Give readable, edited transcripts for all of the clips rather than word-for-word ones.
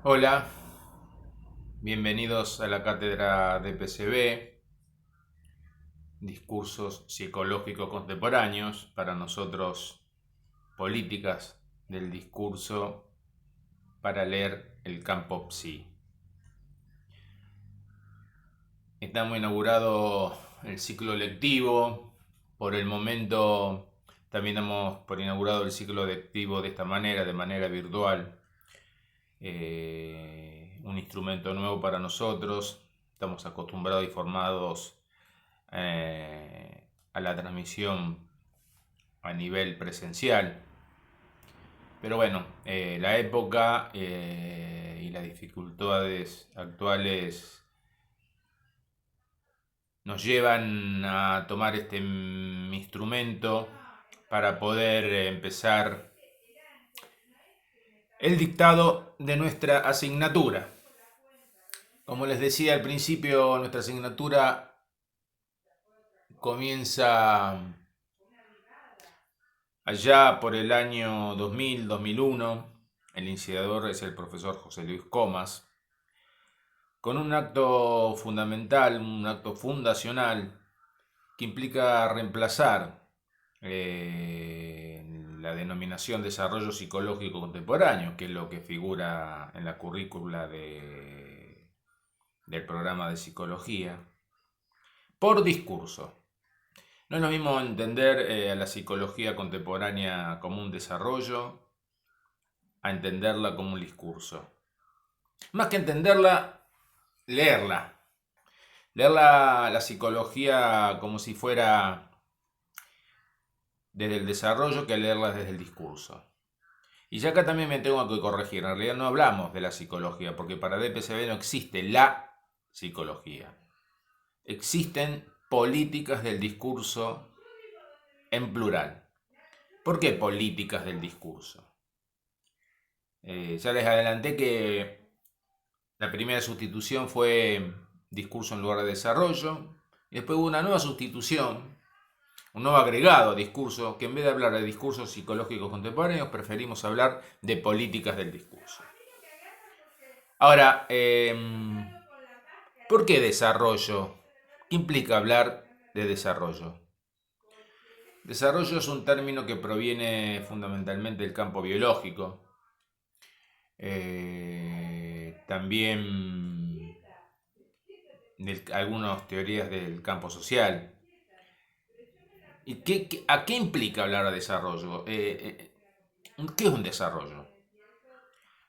Hola, bienvenidos a la cátedra de PCB, Discursos Psicológicos Contemporáneos, para nosotros políticas del discurso para leer el campo psi. Estamos inaugurado el ciclo lectivo, por el momento también damos por inaugurado el ciclo lectivo de manera virtual. Un instrumento nuevo para nosotros. Estamos acostumbrados y formados a la transmisión a nivel presencial. Pero bueno, la época y las dificultades actuales nos llevan a tomar este instrumento para poder empezar el dictado de nuestra asignatura. Como les decía al principio, nuestra asignatura comienza allá por el año 2000-2001. El iniciador es el profesor José Luis Comas, con un acto fundamental, un acto fundacional, que implica reemplazar la denominación desarrollo psicológico contemporáneo, que es lo que figura en la currícula del programa de psicología, por discurso. No es lo mismo entender a la psicología contemporánea como un desarrollo a entenderla como un discurso. Más que entenderla, leerla. Leer la psicología como si fuera desde el desarrollo que leerla desde el discurso. Y ya acá también me tengo que corregir. En realidad no hablamos de la psicología, porque para DPCB no existe la psicología. Existen políticas del discurso en plural. ¿Por qué políticas del discurso? Ya les adelanté que la primera sustitución fue discurso en lugar de desarrollo. Y después hubo una nueva sustitución, un nuevo agregado a discurso, que en vez de hablar de discursos psicológicos contemporáneos, preferimos hablar de políticas del discurso. Ahora, ¿por qué desarrollo? ¿Qué implica hablar de desarrollo? Desarrollo es un término que proviene fundamentalmente del campo biológico. También de algunas teorías del campo social. ¿Y a qué implica hablar de desarrollo? ¿Qué es un desarrollo?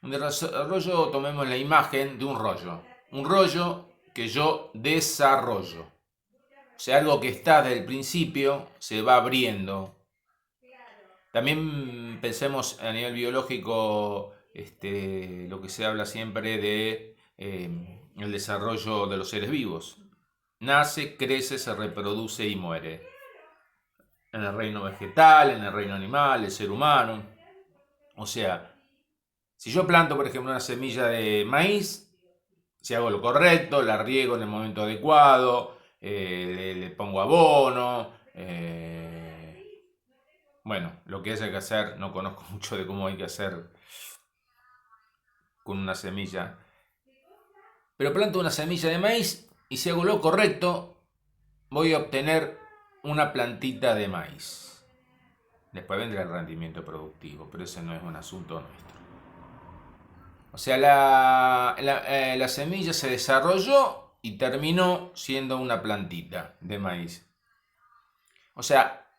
Un desarrollo, tomemos la imagen de un rollo. Un rollo que yo desarrollo. O sea, algo que está desde el principio se va abriendo. También pensemos a nivel biológico, lo que se habla siempre de el desarrollo de los seres vivos. Nace, crece, se reproduce y muere. En el reino vegetal, en el reino animal, el ser humano. O sea, si yo planto, por ejemplo, una semilla de maíz, si hago lo correcto, la riego en el momento adecuado, le pongo abono, bueno, lo que haya que hacer, no conozco mucho de cómo hay que hacer con una semilla. Pero planto una semilla de maíz y si hago lo correcto, voy a obtener una plantita de maíz. Después vendrá el rendimiento productivo, pero ese no es un asunto nuestro. O sea, la semilla se desarrolló y terminó siendo una plantita de maíz. O sea,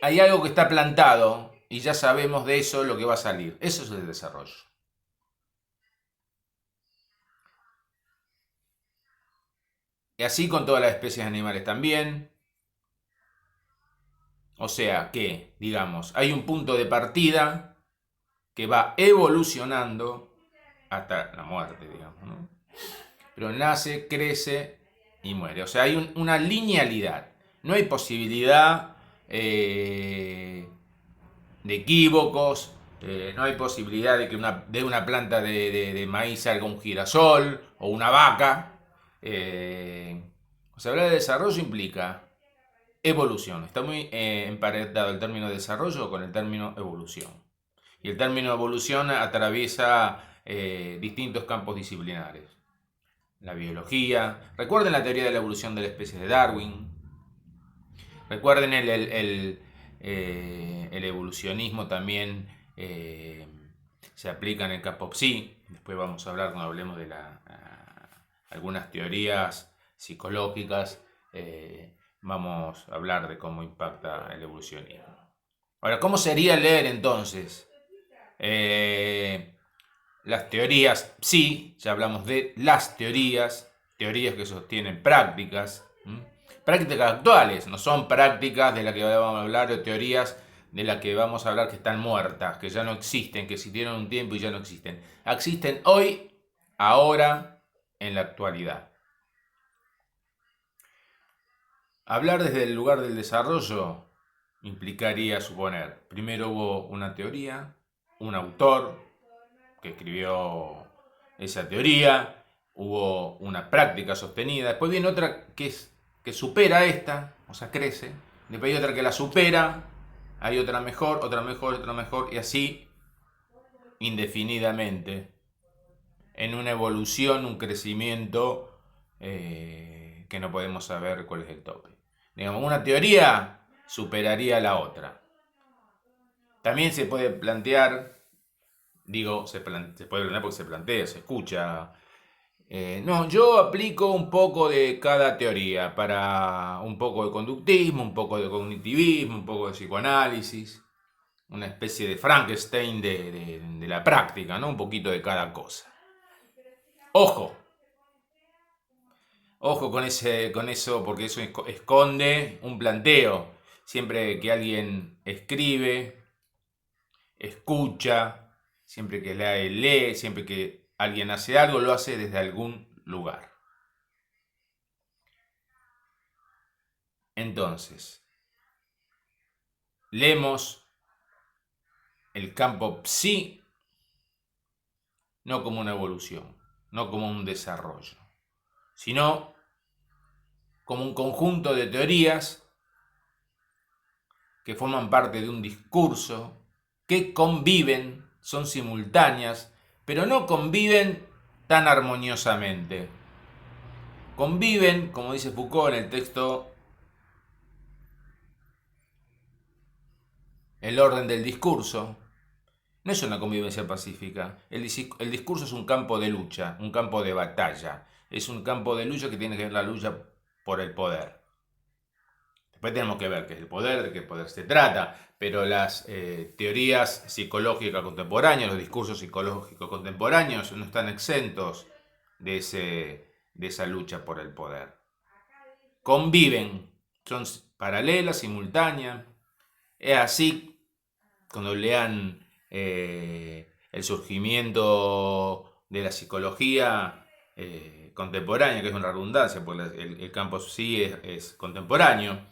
hay algo que está plantado y ya sabemos de eso lo que va a salir. Eso es el desarrollo. Y así con todas las especies animales también. O sea que, digamos, hay un punto de partida que va evolucionando hasta la muerte, digamos, ¿no? Pero nace, crece y muere. O sea, hay una linealidad. No hay posibilidad de equívocos. No hay posibilidad de que de una planta de maíz salga un girasol o una vaca. O sea, hablar de desarrollo implica evolución. Está muy emparentado el término desarrollo con el término evolución. Y el término evolución atraviesa distintos campos disciplinares. La biología, recuerden la teoría de la evolución de la especie de Darwin, recuerden el evolucionismo también se aplica en el campo psi. Después vamos a hablar cuando hablemos de algunas teorías psicológicas, vamos a hablar de cómo impacta el evolucionismo. Ahora, ¿cómo sería leer entonces las teorías psi? Ya hablamos de las teorías que sostienen prácticas, prácticas actuales, no son prácticas de las que vamos a hablar, o teorías de las que vamos a hablar que están muertas, que ya no existen, que existieron un tiempo y ya no existen. Existen hoy, ahora, en la actualidad. Hablar desde el lugar del desarrollo implicaría suponer, primero hubo una teoría, un autor que escribió esa teoría, hubo una práctica sostenida, después viene otra que supera esta, o sea, crece, después hay otra que la supera, hay otra mejor, otra mejor, otra mejor, y así indefinidamente, en una evolución, un crecimiento que no podemos saber cuál es el tope. Digamos, una teoría superaría a la otra. También se puede plantear, se puede plantear porque se plantea, se escucha. No, yo aplico un poco de cada teoría, para un poco de conductismo, un poco de cognitivismo, un poco de psicoanálisis, una especie de Frankenstein de la práctica, ¿no? Un poquito de cada cosa. Ojo con eso, porque eso esconde un planteo. Siempre que alguien escribe, escucha, siempre que lee, siempre que alguien hace algo, lo hace desde algún lugar. Entonces, leemos el campo psi no como una evolución, no como un desarrollo, sino como un conjunto de teorías que forman parte de un discurso, que conviven, son simultáneas, pero no conviven tan armoniosamente. Conviven, como dice Foucault en el texto El orden del discurso, no es una convivencia pacífica. El discurso es un campo de lucha, un campo de batalla. Es un campo de lucha que tiene que ver la lucha por el poder. Después tenemos que ver qué es el poder, de qué poder se trata, pero las teorías psicológicas contemporáneas, los discursos psicológicos contemporáneos no están exentos de esa lucha por el poder. Conviven, son paralelas, simultáneas. Es así, cuando lean el surgimiento de la psicología contemporánea, que es una redundancia, porque el campo sí es contemporáneo,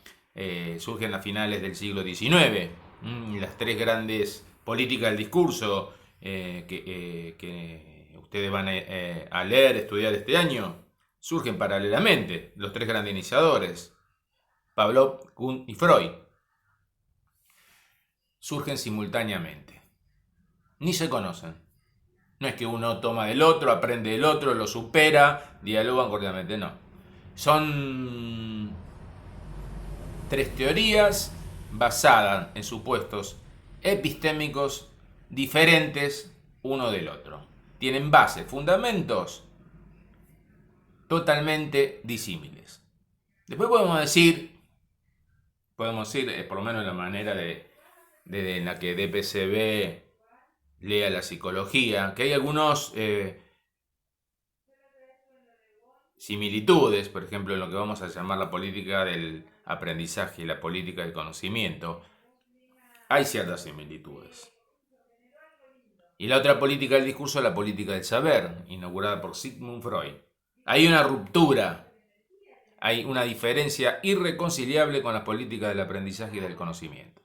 surgen a finales del siglo XIX, y las tres grandes políticas del discurso que ustedes van a leer, estudiar este año, surgen paralelamente, los tres grandes iniciadores, Pavlov, Kuhn y Freud, surgen simultáneamente, ni se conocen. No es que uno toma del otro, aprende del otro, lo supera, dialogan cordialmente, no. Son tres teorías basadas en supuestos epistémicos diferentes uno del otro. Tienen bases, fundamentos totalmente disímiles. Después podemos decir, por lo menos en la manera en la que DPCB lea la psicología, que hay algunos similitudes, por ejemplo, en lo que vamos a llamar la política del aprendizaje y la política del conocimiento, hay ciertas similitudes. Y la otra política del discurso es la política del saber, inaugurada por Sigmund Freud. Hay una ruptura, hay una diferencia irreconciliable con las políticas del aprendizaje y del conocimiento.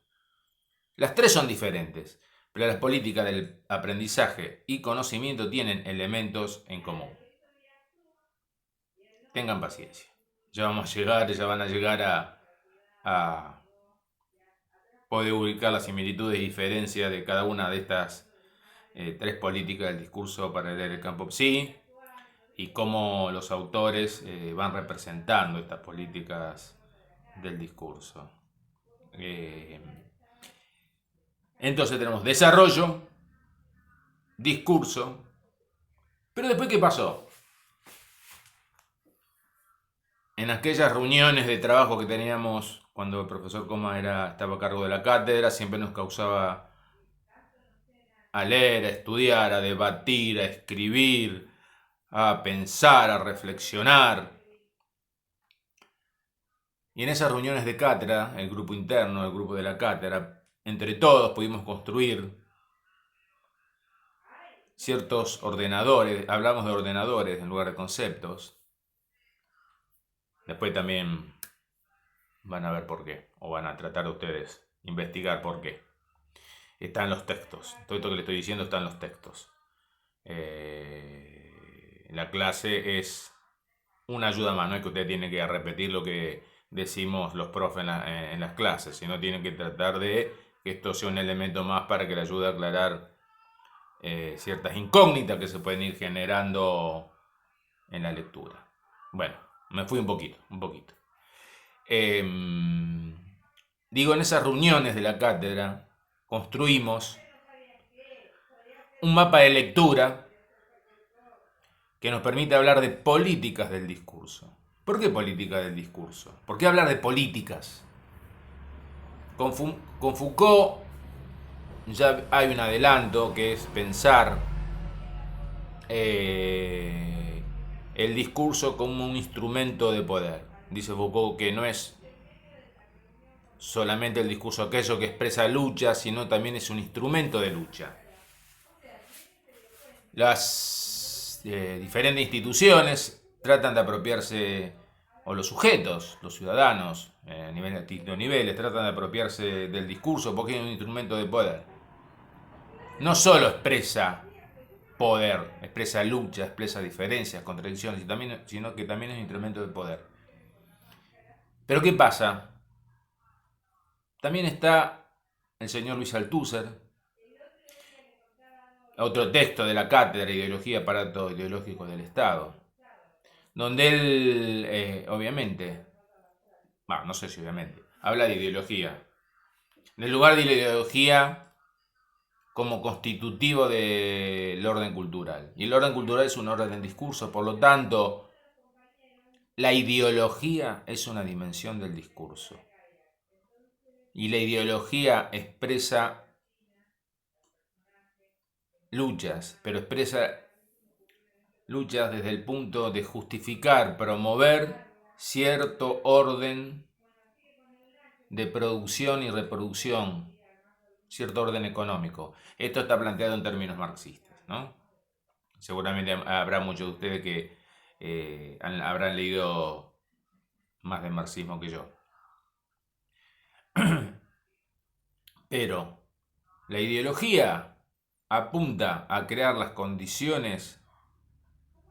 Las tres son diferentes, pero las políticas del aprendizaje y conocimiento tienen elementos en común. Tengan paciencia. Ya van a llegar a poder ubicar las similitudes y diferencias de cada una de estas tres políticas del discurso para leer el campo psi y cómo los autores van representando estas políticas del discurso. Entonces tenemos desarrollo, discurso, pero después ¿qué pasó? En aquellas reuniones de trabajo que teníamos cuando el profesor Coma estaba a cargo de la cátedra, siempre nos causaba a leer, a estudiar, a debatir, a escribir, a pensar, a reflexionar. Y en esas reuniones de cátedra, el grupo interno, el grupo de la cátedra, entre todos pudimos construir ciertos ordenadores, hablamos de ordenadores en lugar de conceptos. Después también van a ver por qué, o van a tratar ustedes investigar por qué. Está en los textos, todo esto que le estoy diciendo está en los textos. La clase es una ayuda más, no es que usted tiene que repetir lo que decimos los profes en las clases, sino tienen que tratar de que esto sea un elemento más para que le ayude a aclarar ciertas incógnitas que se pueden ir generando en la lectura. Bueno, me fui un poquito. Digo, en esas reuniones de la cátedra construimos un mapa de lectura que nos permite hablar de políticas del discurso. ¿Por qué políticas del discurso? ¿Por qué hablar de políticas? Con Foucault ya hay un adelanto que es pensar el discurso como un instrumento de poder. Dice Foucault que no es solamente el discurso aquello que expresa lucha, sino también es un instrumento de lucha. Las diferentes instituciones tratan de apropiarse, o los sujetos, los ciudadanos, a distintos niveles, tratan de apropiarse del discurso porque es un instrumento de poder. No solo expresa poder, expresa lucha, expresa diferencias, contradicciones, sino que también es un instrumento de poder. Pero ¿qué pasa? También está el señor Luis Althusser, otro texto de la cátedra Ideología, aparato ideológico del Estado, donde él, obviamente, no sé si obviamente, habla de ideología. En el lugar de la ideología como constitutivo del orden cultural. Y el orden cultural es un orden en discurso, por lo tanto, la ideología es una dimensión del discurso. Y la ideología expresa luchas, pero expresa luchas desde el punto de justificar, promover cierto orden de producción y reproducción, cierto orden económico. Esto está planteado en términos marxistas, ¿no? Seguramente habrá muchos de ustedes que habrán leído más de marxismo que yo. Pero la ideología apunta a crear las condiciones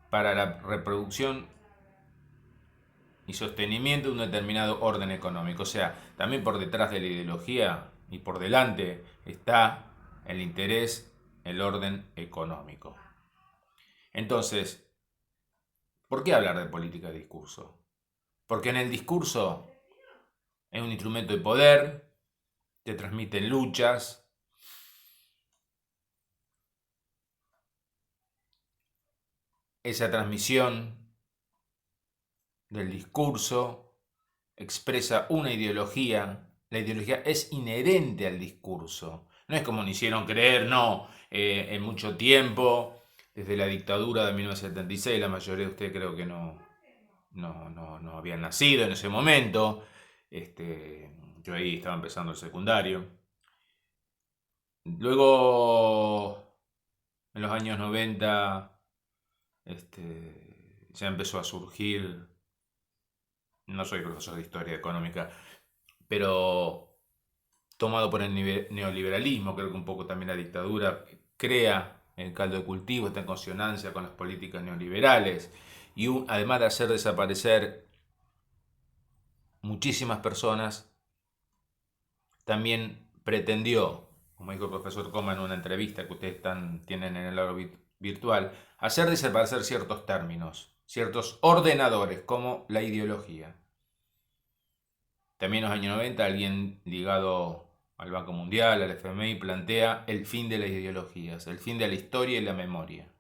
para la reproducción y sostenimiento de un determinado orden económico. O sea, también por detrás de la ideología y por delante está el interés, el orden económico. Entonces, ¿por qué hablar de política de discurso? Porque en el discurso es un instrumento de poder, te transmiten luchas, esa transmisión del discurso expresa una ideología. La ideología es inherente al discurso. No es como nos hicieron creer, no. En mucho tiempo, desde la dictadura de 1976, la mayoría de ustedes creo que no habían nacido en ese momento. Yo ahí estaba empezando el secundario. Luego, en los años 90, ya empezó a surgir. No soy profesor de historia económica, pero tomado por el neoliberalismo, creo que un poco también la dictadura crea el caldo de cultivo, está en consonancia con las políticas neoliberales, y además de hacer desaparecer muchísimas personas, también pretendió como dijo el profesor Coma en una entrevista que ustedes tienen en el aula virtual, hacer desaparecer ciertos términos, ciertos ordenadores, como la ideología. También en los años 90 alguien ligado al Banco Mundial, al FMI, plantea el fin de las ideologías, el fin de la historia y la memoria.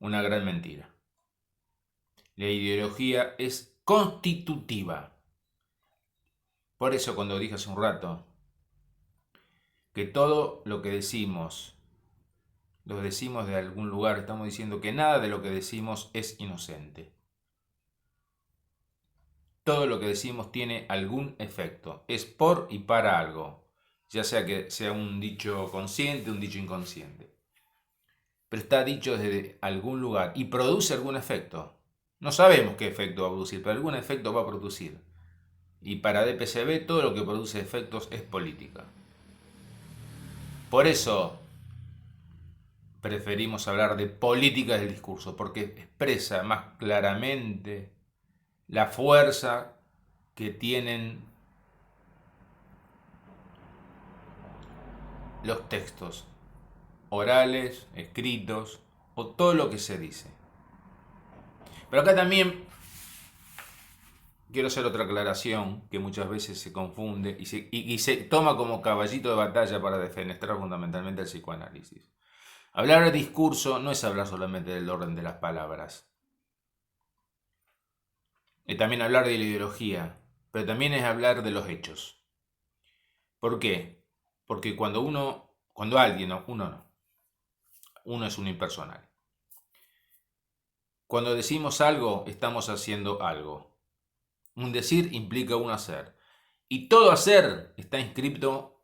Una gran mentira. La ideología es constitutiva. Por eso cuando dije hace un rato que todo lo que decimos, lo decimos de algún lugar, estamos diciendo que nada de lo que decimos es inocente. Todo lo que decimos tiene algún efecto, es por y para algo, ya sea que sea un dicho consciente, un dicho inconsciente. Pero está dicho desde algún lugar y produce algún efecto. No sabemos qué efecto va a producir, pero algún efecto va a producir. Y para DPCB todo lo que produce efectos es política. Por eso preferimos hablar de política del discurso, porque expresa más claramente la fuerza que tienen los textos orales, escritos o todo lo que se dice. Pero acá también quiero hacer otra aclaración que muchas veces se confunde y se toma como caballito de batalla para defenestrar fundamentalmente el psicoanálisis. Hablar de discurso no es hablar solamente del orden de las palabras. Es también hablar de la ideología, pero también es hablar de los hechos. ¿Por qué? Porque cuando alguien, no, uno es un impersonal. Cuando decimos algo, estamos haciendo algo. Un decir implica un hacer. Y todo hacer está inscrito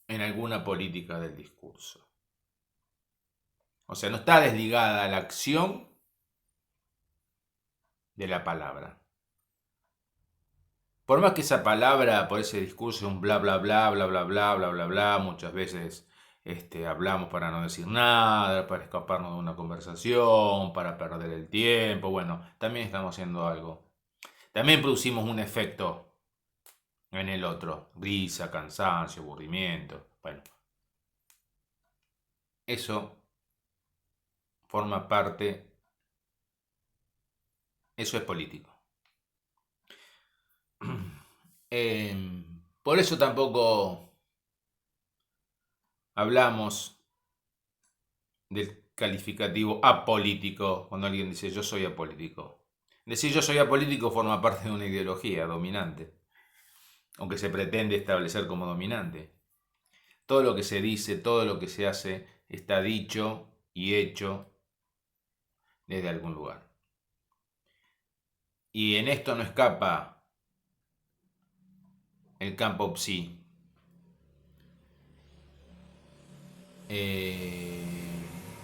en alguna política del discurso. O sea, no está desligada la acción de la palabra. Por más que esa palabra, por ese discurso, un bla bla bla, bla bla bla, bla bla bla, muchas veces hablamos para no decir nada, para escaparnos de una conversación, para perder el tiempo. Bueno, también estamos haciendo algo. También producimos un efecto en el otro. Risa, cansancio, aburrimiento. Bueno, eso forma parte, eso es político. Por eso tampoco hablamos del calificativo apolítico cuando alguien dice yo soy apolítico. Decir yo soy apolítico forma parte de una ideología dominante, aunque se pretende establecer como dominante. Todo lo que se dice, todo lo que se hace está dicho y hecho desde algún lugar. Y en esto no escapa el campo psi.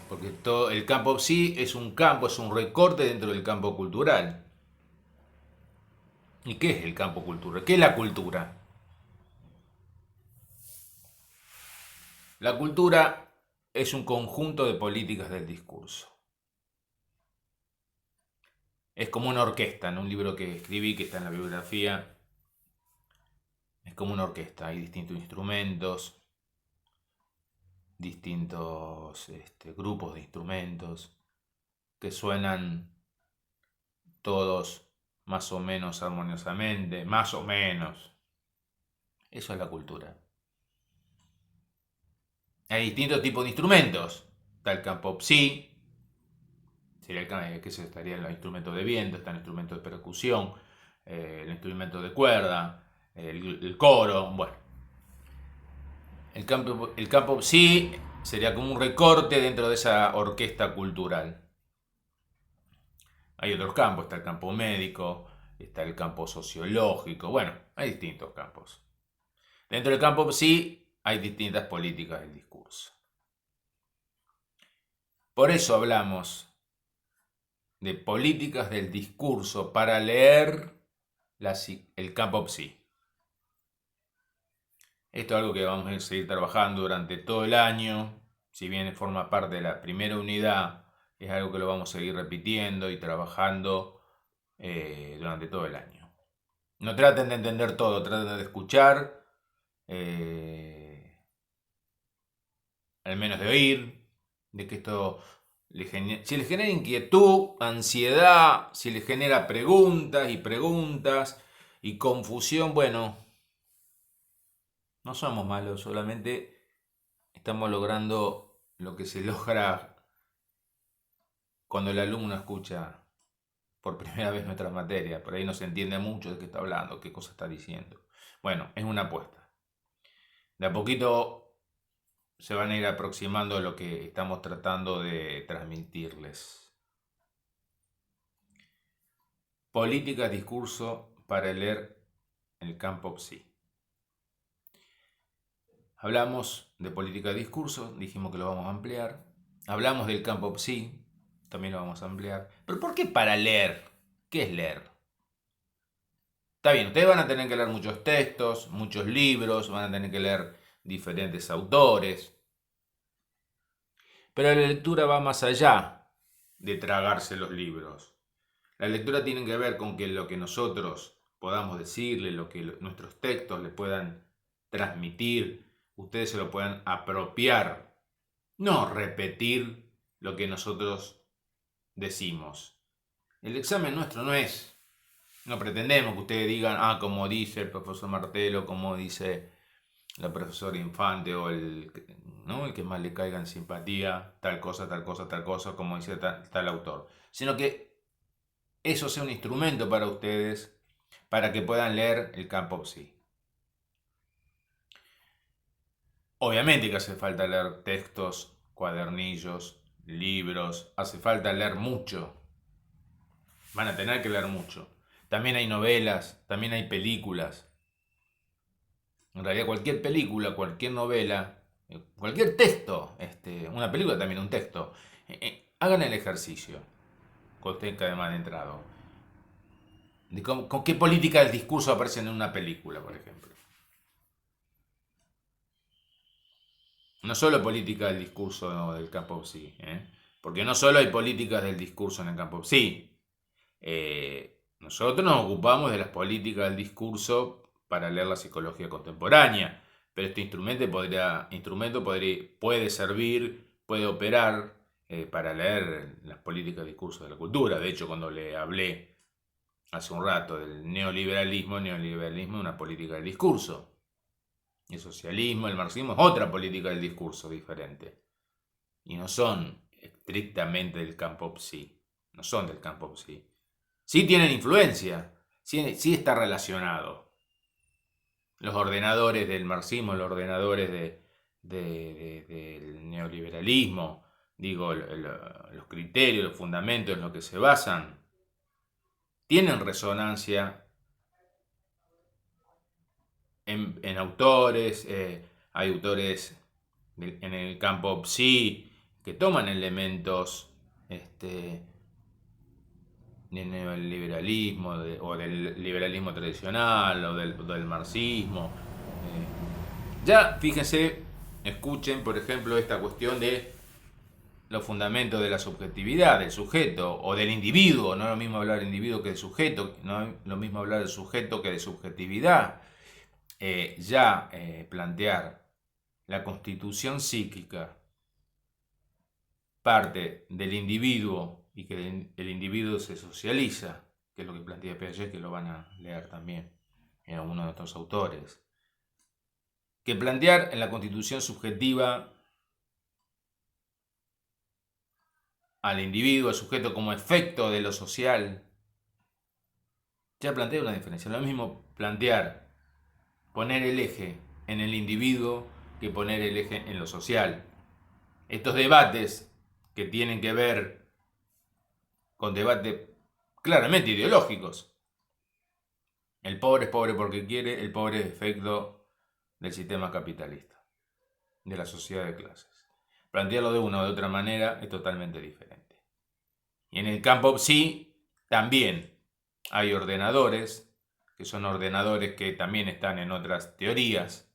Porque todo el campo psi es un campo, es un recorte dentro del campo cultural. ¿Y qué es el campo cultural? ¿Qué es la cultura? La cultura es un conjunto de políticas del discurso. Es como una orquesta, en un libro que escribí, que está en la bibliografía, es como una orquesta, hay distintos instrumentos, distintos grupos de instrumentos que suenan todos más o menos armoniosamente, más o menos. Eso es la cultura. Hay distintos tipos de instrumentos. Está el campo psi, que se estarían los instrumentos de viento, están los instrumentos de percusión, el instrumento de cuerda, el coro, bueno. El campo psi sería como un recorte dentro de esa orquesta cultural. Hay otros campos, está el campo médico, está el campo sociológico, bueno, hay distintos campos. Dentro del campo psi hay distintas políticas del discurso. Por eso hablamos de políticas del discurso para leer el campo psi. Esto es algo que vamos a seguir trabajando durante todo el año, si bien forma parte de la primera unidad, es algo que lo vamos a seguir repitiendo y trabajando durante todo el año. No traten de entender todo, traten de escuchar al menos de oír, de que esto si le genera inquietud, ansiedad, si le genera preguntas y confusión, bueno, no somos malos, solamente estamos logrando lo que se logra cuando el alumno escucha por primera vez nuestra materia. Por ahí no se entiende mucho de qué está hablando, qué cosa está diciendo. Bueno, es una apuesta. De a poquito se van a ir aproximando a lo que estamos tratando de transmitirles. Política, discurso para leer el campo PSI. Hablamos de política de discurso, dijimos que lo vamos a ampliar. Hablamos del campo PSI, también lo vamos a ampliar. Pero ¿por qué para leer? ¿Qué es leer? Está bien, ustedes van a tener que leer muchos textos, muchos libros, van a tener que leer diferentes autores. Pero la lectura va más allá de tragarse los libros. La lectura tiene que ver con que lo que nosotros podamos decirle, lo que nuestros textos le puedan transmitir, ustedes se lo puedan apropiar, no repetir lo que nosotros decimos. El examen nuestro no pretendemos que ustedes digan, como dice el profesor Martelo, como dice la profesora Infante o el que más le caiga en simpatía, tal cosa, como dice tal autor, sino que eso sea un instrumento para ustedes para que puedan leer el campo PSI. Obviamente que hace falta leer textos, cuadernillos, libros, hace falta leer mucho. Van a tener que leer mucho. También hay novelas, también hay películas. En realidad cualquier película, cualquier novela, cualquier texto, una película también un texto, hagan el ejercicio, cuando estén cada más entrado, de con qué política del discurso aparecen en una película, por ejemplo. No solo política del discurso del campo PSI, porque no solo hay políticas del discurso en el campo PSI. Nosotros nos ocupamos de las políticas del discurso para leer la psicología contemporánea, pero este puede servir, puede operar para leer las políticas del discurso de la cultura. De hecho, cuando le hablé hace un rato del neoliberalismo es una política del discurso. El socialismo, el marxismo es otra política del discurso diferente. Y no son estrictamente del campo PSI. No son del campo PSI. Sí tienen influencia. Sí está relacionado. Los ordenadores del marxismo, los ordenadores del neoliberalismo, los criterios, los fundamentos en los que se basan, tienen resonancia en autores, hay autores en el campo PSI que toman elementos del neoliberalismo o del liberalismo tradicional o del marxismo. Ya fíjense, escuchen por ejemplo esta cuestión de los fundamentos de la subjetividad del sujeto o del individuo. No es lo mismo hablar de individuo que de sujeto, no es lo mismo hablar de sujeto que de subjetividad. Plantear la constitución psíquica parte del individuo y que el individuo se socializa, que es lo que plantea Piaget, que lo van a leer también en uno de estos autores. Que plantear en la constitución subjetiva al individuo, al sujeto, como efecto de lo social, ya plantea una diferencia. Lo mismo plantear, poner el eje en el individuo que poner el eje en lo social. Estos debates que tienen que ver con debates claramente ideológicos. El pobre es pobre porque quiere, el pobre es efecto del sistema capitalista, de la sociedad de clases. Plantearlo de una o de otra manera es totalmente diferente. Y en el campo PSI también hay ordenadores, que son ordenadores que también están en otras teorías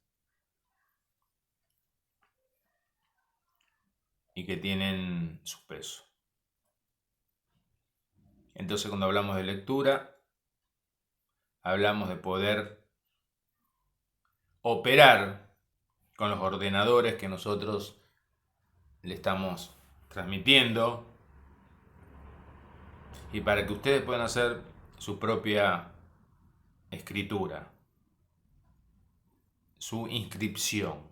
y que tienen su peso. Entonces, cuando hablamos de lectura, hablamos de poder operar con los ordenadores que nosotros le estamos transmitiendo y para que ustedes puedan hacer su propia escritura, su inscripción.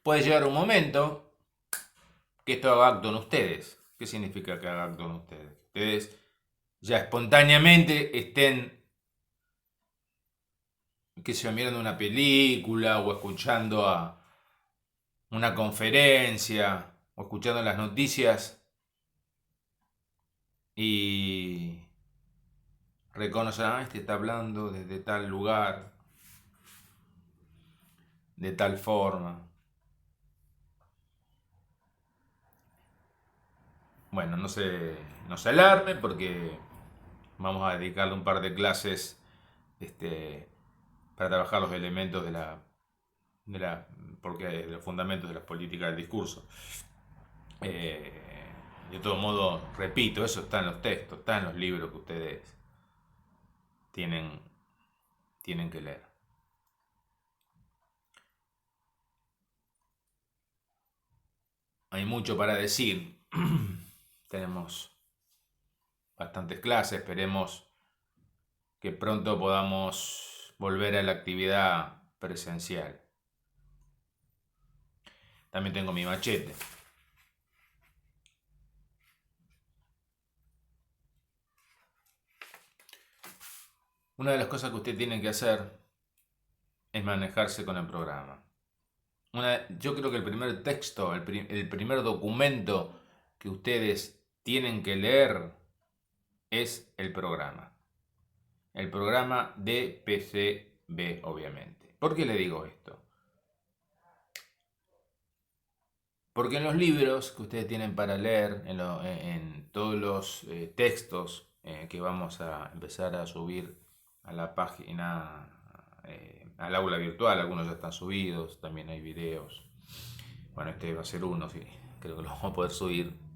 Puede llegar un momento que esto haga acto en ustedes. ¿Qué significa que haga acto en ustedes? Ustedes ya espontáneamente estén, que se mirando una película o escuchando a una conferencia o escuchando las noticias y reconocen, este está hablando desde tal lugar, de tal forma. Bueno, no se alarme porque vamos a dedicarle un par de clases para trabajar los elementos porque los fundamentos de las políticas del discurso. De todo modo, repito, eso está en los textos, está en los libros que ustedes tienen que leer. Hay mucho para decir. Tenemos bastantes clases, esperemos que pronto podamos volver a la actividad presencial. También tengo mi machete. Una de las cosas que usted tiene que hacer es manejarse con el programa. Yo creo que el primer texto, el primer documento que ustedes tienen que leer es el programa. El programa de PCB, obviamente. ¿Por qué le digo esto? Porque en los libros que ustedes tienen para leer, en todos los textos que vamos a empezar a subir a la página, al aula virtual, algunos ya están subidos, también hay videos. Bueno, este va a ser uno, sí, creo que lo vamos a poder subir